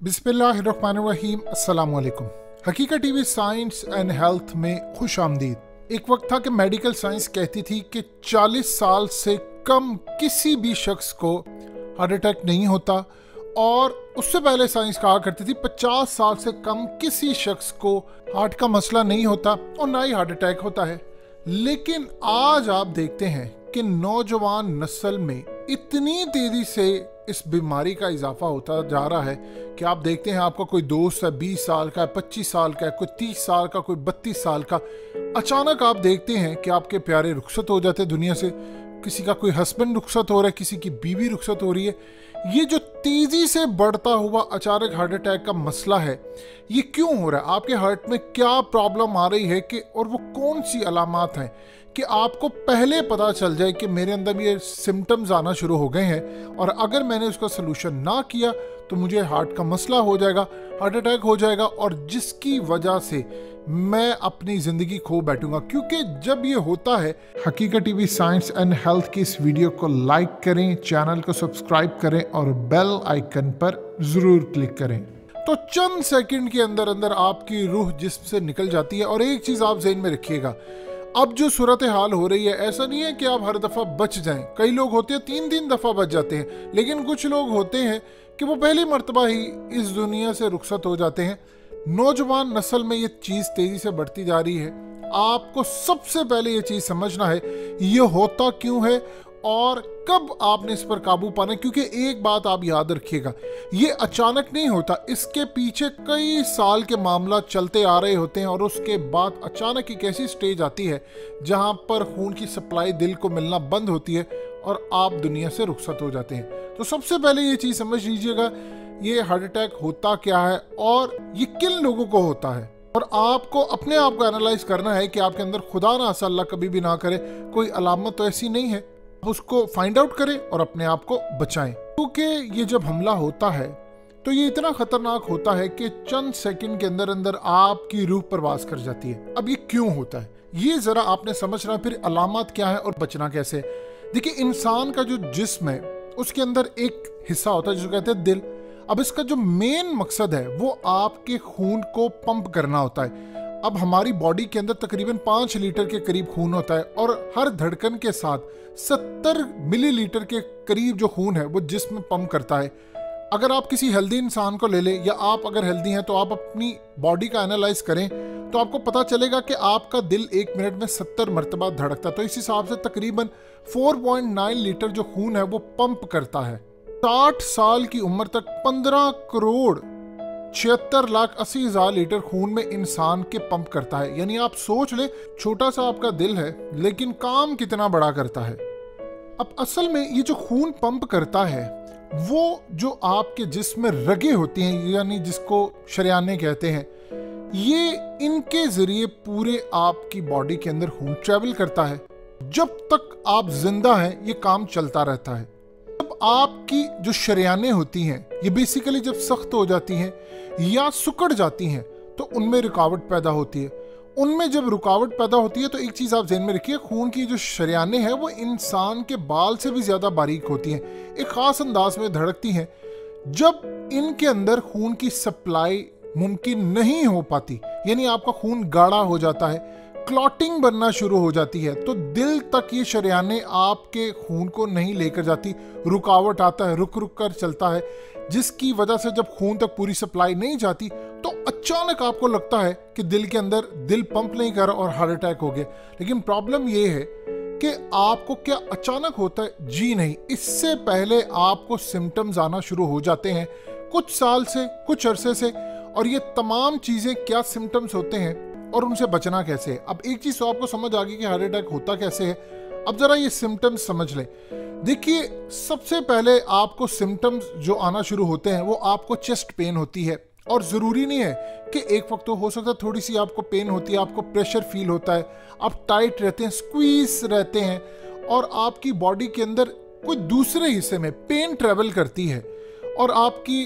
बिस्मिल्लाहिर्रहमानिर्रहीम, अस्सलाम वालेकुम। हकीकत टीवी साइंस एंड हेल्थ में खुश आमदीद। एक वक्त था कि मेडिकल साइंस कहती थी कि 40 साल से कम किसी भी शख्स को हार्ट अटैक नहीं होता, और उससे पहले साइंस कहा करती थी 50 साल से कम किसी शख्स को हार्ट का मसला नहीं होता और ना ही हार्ट अटैक होता है। लेकिन आज आप देखते हैं कि नौजवान नस्ल में इतनी तेजी से इस बीमारी का इजाफा होता जा रहा है कि आप देखते हैं आपका कोई दोस्त है 20 साल का है, 25 साल का है, कोई 30 साल का, कोई 32 साल का, अचानक आप देखते हैं कि आपके प्यारे रुखसत हो जाते हैं दुनिया से। किसी का कोई हस्बैंड रुखसत हो रहा है, किसी की बीवी रुखसत हो रही है। ये जो तेजी से बढ़ता हुआ अचानक हार्ट अटैक का मसला है, ये क्यों हो रहा है? आपके हार्ट में क्या प्रॉब्लम आ रही है कि और वो कौन सी अलामात हैं कि आपको पहले पता चल जाए कि मेरे अंदर ये सिम्टम्स आना शुरू हो गए हैं, और अगर मैंने उसका सलूशन ना किया तो मुझे हार्ट का मसला हो जाएगा, हार्ट अटैक हो जाएगा, और जिसकी वजह से मैं अपनी ज़िंदगी खो बैठूंगा। क्योंकि जब ये होता है, हकीकत टीवी साइंस एंड हेल्थ की इस वीडियो को लाइक करें, चैनल को सब्सक्राइब करें और बेल आइकन पर ज़रूर क्लिक करें। तो चंद सेकंड के अंदर अंदर आपकी रूह जिस्म से निकल जाती है। और एक चीज़ आप ज़हन में रखिएगा, अब जो सूरत हाल हो रही है, ऐसा नहीं है कि आप हर दफ़ा बच जाएं। कई लोग होते हैं 3 दफ़ा बच जाते हैं, लेकिन कुछ लोग होते हैं कि वो पहली मर्तबा ही इस दुनिया से रुखसत हो जाते हैं। नौजवान नस्ल में ये चीज़ तेज़ी से बढ़ती जा रही है। आपको सबसे पहले ये चीज़ समझना है ये होता क्यों है और कब आपने इस पर काबू पाना है। क्योंकि एक बात आप याद रखिएगा, ये अचानक नहीं होता, इसके पीछे कई साल के मामला चलते आ रहे होते हैं, और उसके बाद अचानक एक ऐसी स्टेज आती है जहां पर खून की सप्लाई दिल को मिलना बंद होती है और आप दुनिया से रुखसत हो जाते हैं। तो सबसे पहले ये चीज़ समझ लीजिएगा, ये हार्ट अटैक होता क्या है और ये किन लोगों को होता है। और आपको अपने आप को एनालाइज करना है कि आपके अंदर खुदा ना खास्ता, अल्लाह कभी भी ना करे, कोई अलामत तो ऐसी नहीं है। उसको फाइंड आउट करें और अपने आप को बचाएं। क्योंकि ये जब हमला होता है तो ये इतना खतरनाक होता है कि चंद सेकंड के अंदर अंदर आपकी रूह परवास कर जाती है। अब ये क्यों होता है, ये जरा आपने समझना, फिर अलामत क्या है और बचना कैसे। देखिए, इंसान का जो जिस्म है उसके अंदर एक हिस्सा होता है जिसको कहते हैं दिल। अब इसका जो मेन मकसद है वो आपके खून को पंप करना होता है। अब हमारी बॉडी के अंदर तकरीबन 5 लीटर के करीब खून होता है, और हर धड़कन के साथ 70 मिलीलीटर के करीब जो खून है वो जिस्म में पंप करता है। अगर आप किसी हेल्दी इंसान को ले लें, या आप अगर हेल्दी हैं तो आप अपनी बॉडी का एनालाइज करें, तो आपको पता चलेगा कि आपका दिल 1 मिनट में 70 मरतबा धड़कता है। तो इस हिसाब से तकरीबन 4.9 लीटर जो खून है वो पंप करता है। 60 साल की उम्र तक 15 करोड़ 76,80,000 लीटर खून में इंसान के पंप करता है। यानी आप सोच ले, छोटा सा आपका दिल है लेकिन काम कितना बड़ा करता है। अब असल में ये जो खून पंप करता है वो जो आपके जिस्म में रगे होती हैं, यानी जिसको शरियाने कहते हैं, ये इनके जरिए पूरे आपकी बॉडी के अंदर खून ट्रेवल करता है। जब तक आप जिंदा हैं ये काम चलता रहता है। जब आपकी जो शरियाने होती हैं ये बेसिकली जब सख्त हो जाती हैं या सुकड़ जाती हैं तो उनमें रुकावट पैदा होती है। उनमें जब रुकावट पैदा होती है तो एक चीज़ आप ज़हन में रखिए, खून की जो शरियाने हैं वो इंसान के बाल से भी ज़्यादा बारीक होती हैं, एक ख़ास अंदाज में धड़कती हैं। जब इनके अंदर खून की सप्लाई मुमकिन नहीं हो पाती, यानी आपका खून गाढ़ा हो जाता है, क्लॉटिंग बनना शुरू हो जाती है, तो दिल तक ये शरियाने आपके खून को नहीं लेकर जाती, रुकावट आता है, रुक रुक कर चलता है, जिसकी वजह से जब खून तक पूरी सप्लाई नहीं जाती तो अचानक आपको लगता है कि दिल के अंदर दिल पंप नहीं कर रहा और हार्ट अटैक हो गया। लेकिन प्रॉब्लम ये है कि आपको क्या अचानक होता है? जी नहीं, इससे पहले आपको सिम्टम्स आना शुरू हो जाते हैं कुछ साल से, कुछ अरसे से। और ये तमाम चीज़ें क्या सिम्टम्स होते हैं और उनसे बचना कैसे है। अब एक चीज़ तो आपको समझ आ गई कि हार्ट अटैक होता कैसे है। अब जरा ये सिम्टम्स समझ लें। देखिए, सबसे पहले आपको सिम्टम्स जो आना शुरू होते हैं वो आपको चेस्ट पेन होती है, और ज़रूरी नहीं है कि एक वक्त तो हो सकता है थोड़ी सी आपको पेन होती है, आपको प्रेशर फील होता है, आप टाइट रहते हैं, स्क्वीज रहते हैं, और आपकी बॉडी के अंदर कोई दूसरे हिस्से में पेन ट्रेवल करती है और आपकी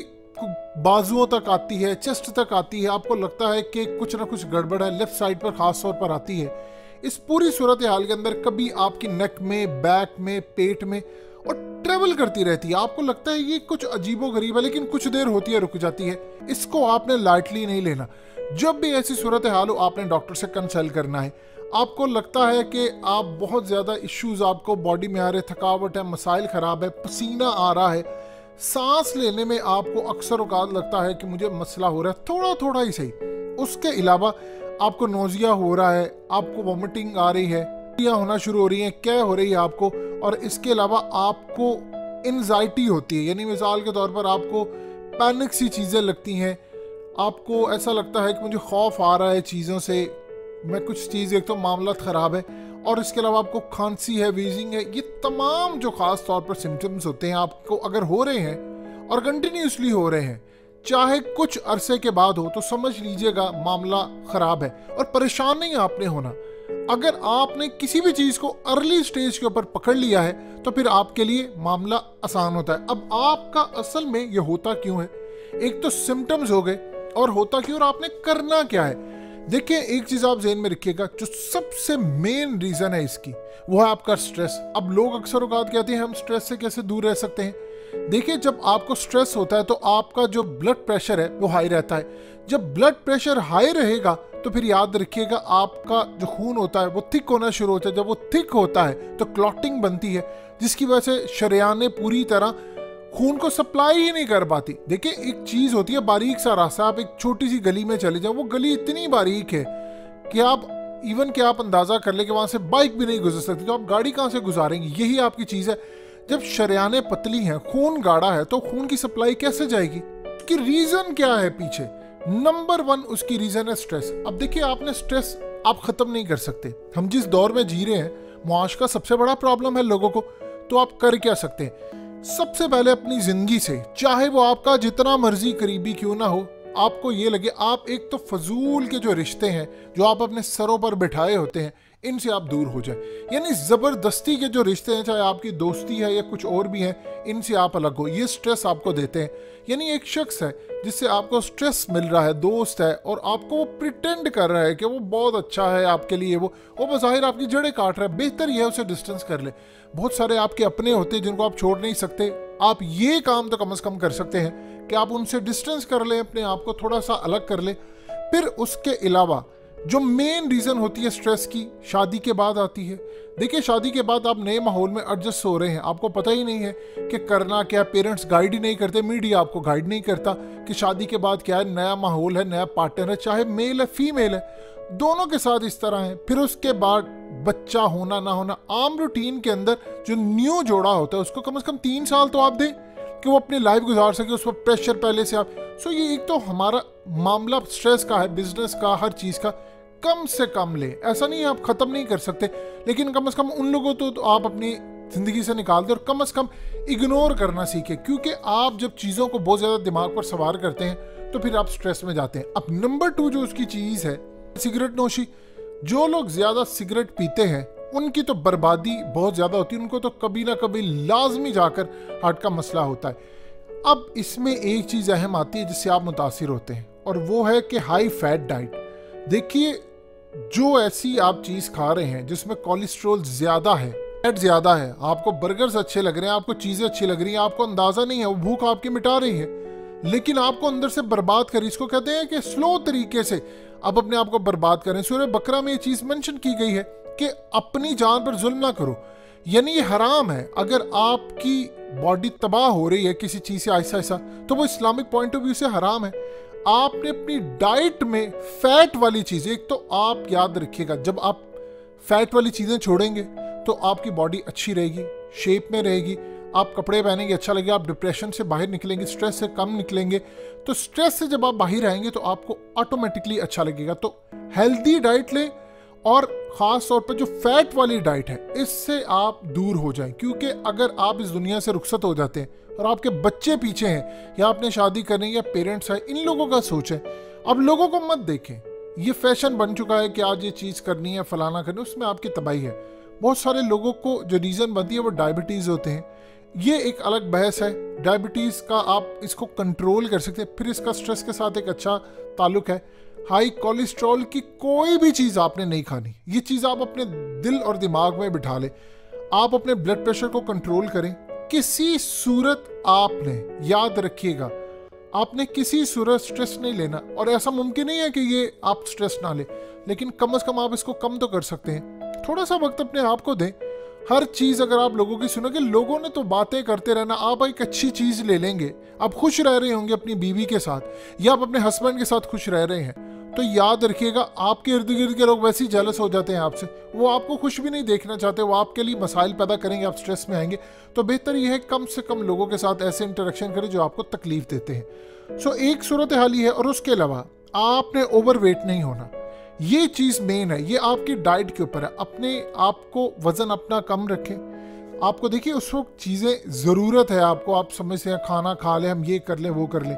बाजुओं तक आती है, चेस्ट तक आती है, आपको लगता है कि कुछ ना कुछ गड़बड़ है, लेफ्ट साइड पर खास तौर पर आती है। इस पूरी सूरत हाल के अंदर कभी आपकी नेक में, बैक में, पेट में और ट्रेवल करती रहती है। आपको लगता है ये कुछ अजीबोगरीब है, लेकिन कुछ देर होती है रुक जाती है। इसको आपने लाइटली नहीं लेना। जब भी ऐसी सूरत हाल हो आपने डॉक्टर से कंसल्ट करना है। आपको लगता है कि आप बहुत ज़्यादा इश्यूज आपको बॉडी में आ रहे, थकावट है, मसाइल ख़राब है, पसीना आ रहा है, सांस लेने में आपको अक्सर औकात लगता है कि मुझे मसला हो रहा है, थोड़ा थोड़ा ही सही, उसके अलावा आपको नोजिया हो रहा है, आपको वॉमिटिंग आ रही है, होना शुरू हो रही है, क्या हो रही है आपको, और इसके अलावा आपको एंजाइटी होती है, यानी मिसाल के तौर पर आपको पैनिक सी चीज़ें लगती हैं, आपको ऐसा लगता है कि मुझे खौफ आ रहा है चीज़ों से, मैं कुछ चीज़ एक तो मामला ख़राब है, और इसके अलावा आपको खांसी है, वीजिंग है, ये तमाम जो ख़ास तौर पर सिम्टम्स होते हैं आपको अगर हो रहे हैं और कंटिन्यूसली हो रहे हैं, चाहे कुछ अरसे के बाद हो, तो समझ लीजिएगा मामला ख़राब है। और परेशान नहीं आपने होना। अगर आपने किसी भी चीज़ को अर्ली स्टेज के ऊपर पकड़ लिया है तो फिर आपके लिए मामला आसान होता है। अब आपका असल में ये होता क्यों है, एक तो सिम्टम्स हो गए, और होता क्यों और आपने करना क्या है। देखिए एक चीज़ आप ज़हन में रखिएगा, जो सबसे मेन रीज़न है इसकी वो है आपका स्ट्रेस। अब लोग अक्सर औकात कहते हैं हम स्ट्रेस से कैसे दूर रह सकते हैं। देखिए जब आपको स्ट्रेस होता है तो आपका जो ब्लड प्रेशर है वो हाई रहता है। जब ब्लड प्रेशर हाई रहेगा तो फिर याद रखिएगा आपका जो खून होता है वो थिक होना शुरू होता है। जब वो थिक होता है तो क्लॉटिंग बनती है, जिसकी वजह से शरेयानें पूरी तरह खून को सप्लाई ही नहीं कर पाती। देखिए एक चीज होती है बारीक सा रास्ता, आप एक छोटी सी गली में चले जाओ, वो गली इतनी बारीक है कि आप अंदाजा कर ले कि वहां से बाइक भी नहीं गुजर सकती, तो आप गाड़ी कहां से गुजारेंगे। यही आपकी चीज है। जब शरेयानें पतली हैं, खून गाढ़ा है, तो खून की सप्लाई कैसे जाएगी। उसकी रीजन क्या है पीछे, नंबर 1 उसकी रीजन है स्ट्रेस। अब देखिए आपने स्ट्रेस आप खत्म नहीं कर सकते। हम जिस दौर में जी रहे हैं, मुआश का सबसे बड़ा प्रॉब्लम है लोगों को, तो आप कर क्या सकते हैं। सबसे पहले अपनी जिंदगी से, चाहे वो आपका जितना मर्जी करीबी क्यों ना हो, आपको ये लगे आप एक तो फजूल के जो रिश्ते हैं जो आप अपने सरों पर बिठाए होते हैं, इनसे आप दूर हो जाए। यानी जबरदस्ती के जो रिश्ते हैं, चाहे आपकी दोस्ती है या कुछ और भी है, इनसे आप अलग हो। ये स्ट्रेस आपको देते हैं। यानी एक शख्स है जिससे आपको स्ट्रेस मिल रहा है, दोस्त है, और आपको वो प्रिटेंड कर रहा है कि वो बहुत अच्छा है आपके लिए, वो बज़ाहिर आपकी जड़ें काट रहा है। बेहतर यह है उसे डिस्टेंस कर ले। बहुत सारे आपके अपने होते हैं जिनको आप छोड़ नहीं सकते। आप ये काम तो कम से कम कर सकते हैं कि आप उनसे डिस्टेंस कर लें, अपने आप को थोड़ा सा अलग कर लें। फिर उसके अलावा जो मेन रीज़न होती है स्ट्रेस की, शादी के बाद आती है। देखिए शादी के बाद आप नए माहौल में एडजस्ट हो रहे हैं, आपको पता ही नहीं है कि करना क्या, पेरेंट्स गाइड ही नहीं करते, मीडिया आपको गाइड नहीं करता कि शादी के बाद क्या है, नया माहौल है, नया पार्टनर है, चाहे मेल है फीमेल है, दोनों के साथ इस तरह है। फिर उसके बाद बच्चा होना ना होना, आम रूटीन के अंदर जो न्यू जोड़ा होता है उसको कम से कम 3 साल तो आप दें कि वो अपनी लाइफ गुजार सके, उस पर प्रेशर पहले से आप। सो ये एक तो हमारा मामला स्ट्रेस का है, बिजनेस का, हर चीज़ का, कम से कम ले। ऐसा नहीं है आप ख़त्म नहीं कर सकते, लेकिन कम से कम उन लोगों तो आप अपनी ज़िंदगी से निकाल दें, और कम से कम इग्नोर करना सीखें। क्योंकि आप जब चीज़ों को बहुत ज़्यादा दिमाग पर सवार करते हैं तो फिर आप स्ट्रेस में जाते हैं। अब नंबर 2 जो उसकी चीज़ है, सिगरेट नोशी। जो लोग ज़्यादा सिगरेट पीते हैं उनकी तो बर्बादी बहुत ज़्यादा होती है, उनको तो कभी ना कभी लाजमी जाकर हार्ट का मसला होता है। अब इसमें एक चीज़ अहम आती है जिससे आप मुतासिर होते हैं, और वो है कि हाई फैट डाइट। देखिए जो ऐसी आप चीज़ खा रहे हैं जिसमें कोलेस्ट्रॉल ज़्यादा है, फैट ज़्यादा है, आपको बर्गर्स अच्छे लग रहे हैं, आपको चीज़ें अच्छी लग रही हैं, आपको अंदाज़ा नहीं है, वो भूख आपकी मिटा रही है, लेकिन आपको अंदर से बर्बाद करी। इसको कहते हैं कि स्लो तरीके से आप अपने आप को बर्बाद करें। सूरह बकरा में ये चीज़ मेंशन की गई है कि अपनी जान पर जुल्म ना करो, यानी ये हराम है। अगर आपकी बॉडी तबाह हो रही है किसी चीज़ से ऐसा ऐसा, तो वो इस्लामिक पॉइंट ऑफ व्यू से हराम है। आपने अपनी डाइट में फैट वाली चीज़ें, एक तो आप याद रखिएगा, जब आप फैट वाली चीज़ें छोड़ेंगे तो आपकी बॉडी अच्छी रहेगी, शेप में रहेगी, आप कपड़े पहनेंगे अच्छा लगेगा, आप डिप्रेशन से बाहर निकलेंगे, स्ट्रेस से कम निकलेंगे। तो स्ट्रेस से जब आप बाहर आएंगे तो आपको ऑटोमेटिकली अच्छा लगेगा। तो हेल्दी डाइट लें, और ख़ास तौर पर जो फैट वाली डाइट है इससे आप दूर हो जाएं। क्योंकि अगर आप इस दुनिया से रुखसत हो जाते हैं और आपके बच्चे पीछे हैं, या आपने शादी करनी, या पेरेंट्स हैं, इन लोगों का सोचें। अब लोगों को मत देखें, ये फैशन बन चुका है कि आज ये चीज़ करनी है, फलाना करनी है, उसमें आपकी तबाही है। बहुत सारे लोगों को जो रीज़न बनती है वो डायबिटीज़ होते हैं। ये एक अलग बहस है। डायबिटीज़ का आप इसको कंट्रोल कर सकते हैं। फिर इसका स्ट्रेस के साथ एक अच्छा ताल्लुक है। हाई कोलेस्ट्रॉल की कोई भी चीज़ आपने नहीं खानी। ये चीज़ आप अपने दिल और दिमाग में बिठा लें। आप अपने ब्लड प्रेशर को कंट्रोल करें, किसी सूरत आपने, याद रखिएगा, आपने किसी सूरत स्ट्रेस नहीं लेना। और ऐसा मुमकिन नहीं है कि ये आप स्ट्रेस ना ले, लेकिन कम से कम आप इसको कम तो कर सकते हैं। थोड़ा सा वक्त अपने आप को दें। हर चीज़ अगर आप लोगों की सुनोगे, लोगों ने तो बातें करते रहना, आप एक अच्छी चीज़ ले लेंगे, आप खुश रह रहे होंगे अपनी बीवी के साथ या आप अपने हस्बैंड के साथ खुश रह रहे हैं, तो याद रखिएगा आपके इर्द गिर्द के लोग वैसे ही जेलस हो जाते हैं आपसे, वो आपको खुश भी नहीं देखना चाहते, वो आपके लिए मसाइल पैदा करेंगे, आप स्ट्रेस में आएंगे। तो बेहतर यह है कम से कम लोगों के साथ ऐसे इंटरेक्शन करें जो आपको तकलीफ देते हैं। सो एक सूरत हाल ही है। और उसके अलावा आपने ओवरवेट नहीं होना, ये चीज़ मेन है। ये आपकी डाइट के ऊपर है। अपने आप को वज़न अपना कम रखें। आपको देखिए उस वक्त चीज़ें ज़रूरत है आपको, आप समझते हैं खाना खा लें, हम ये कर लें वो कर लें,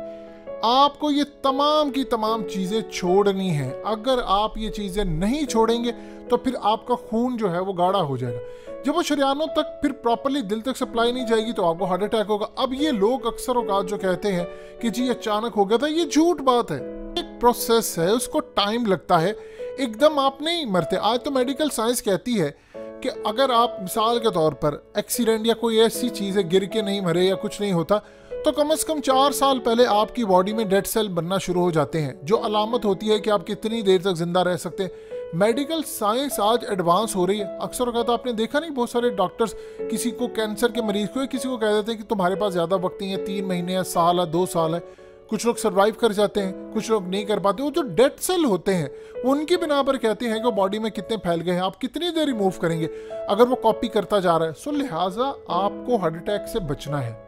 आपको ये तमाम की तमाम चीज़ें छोड़नी है। अगर आप ये चीज़ें नहीं छोड़ेंगे तो फिर आपका खून जो है वो गाढ़ा हो जाएगा। जब वो शरीयानों तक फिर प्रॉपर्ली दिल तक सप्लाई नहीं जाएगी तो आपको हार्ट अटैक होगा। अब ये लोग अक्सर औकात जो कहते हैं कि जी अचानक हो गया था, ये झूठ बात है। एक प्रोसेस है, उसको टाइम लगता है, एकदम आप नहीं मरते। आज तो मेडिकल साइंस कहती है कि अगर आप मिसाल के तौर पर एक्सीडेंट या कोई ऐसी चीज़ है, गिर के नहीं मरे या कुछ नहीं होता, तो कम से कम 4 साल पहले आपकी बॉडी में डेड सेल बनना शुरू हो जाते हैं, जो अलामत होती है कि आप कितनी देर तक जिंदा रह सकते हैं। मेडिकल साइंस आज एडवांस हो रही है। अक्सर होता तो आपने देखा नहीं, बहुत सारे डॉक्टर्स किसी को कैंसर के मरीज को किसी को कह देते हैं कि तुम्हारे पास ज़्यादा वक्त नहीं है, 3 महीने है, साल है, 2 साल है। कुछ लोग सर्वाइव कर जाते हैं, कुछ लोग नहीं कर पाते। वो जो डेड सेल होते हैं वो उनकी बिना पर कहते हैं कि बॉडी में कितने फैल गए हैं, आप कितनी देर रिमूव करेंगे अगर वो कॉपी करता जा रहा है। सो लिहाजा आपको हार्ट अटैक से बचना है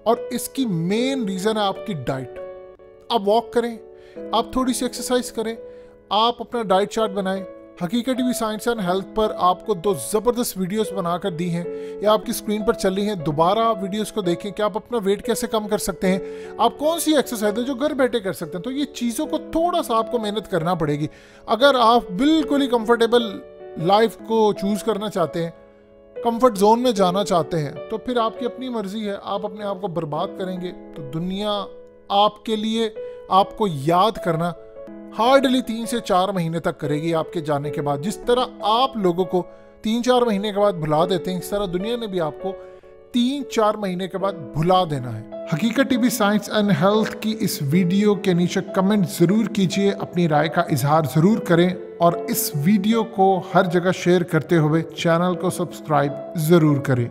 और इसकी मेन रीज़न है आपकी डाइट। आप वॉक करें, आप थोड़ी सी एक्सरसाइज करें, आप अपना डाइट चार्ट बनाएं। हकीकत टीवी साइंस एंड हेल्थ पर आपको 2 ज़बरदस्त वीडियोस बनाकर दी हैं, या आपकी स्क्रीन पर चल रही हैं। दोबारा वीडियोस को देखें कि आप अपना वेट कैसे कम कर सकते हैं, आप कौन सी एक्सरसाइज है जो घर बैठे कर सकते हैं। तो ये चीज़ों को थोड़ा सा आपको मेहनत करना पड़ेगी। अगर आप बिल्कुल ही कंफर्टेबल लाइफ को चूज़ करना चाहते हैं, कंफर्ट जोन में जाना चाहते हैं, तो फिर आपकी अपनी मर्जी है। आप अपने आप को बर्बाद करेंगे तो दुनिया आपके लिए आपको याद करना हार्डली 3 से 4 महीने तक करेगी आपके जाने के बाद। जिस तरह आप लोगों को 3-4 महीने के बाद भुला देते हैं, इस तरह दुनिया ने भी आपको 3-4 महीने के बाद भुला देना है। हकीकत टीवी साइंस एंड हेल्थ की इस वीडियो के नीचे कमेंट ज़रूर कीजिए, अपनी राय का इजहार ज़रूर करें और इस वीडियो को हर जगह शेयर करते हुए चैनल को सब्सक्राइब ज़रूर करें।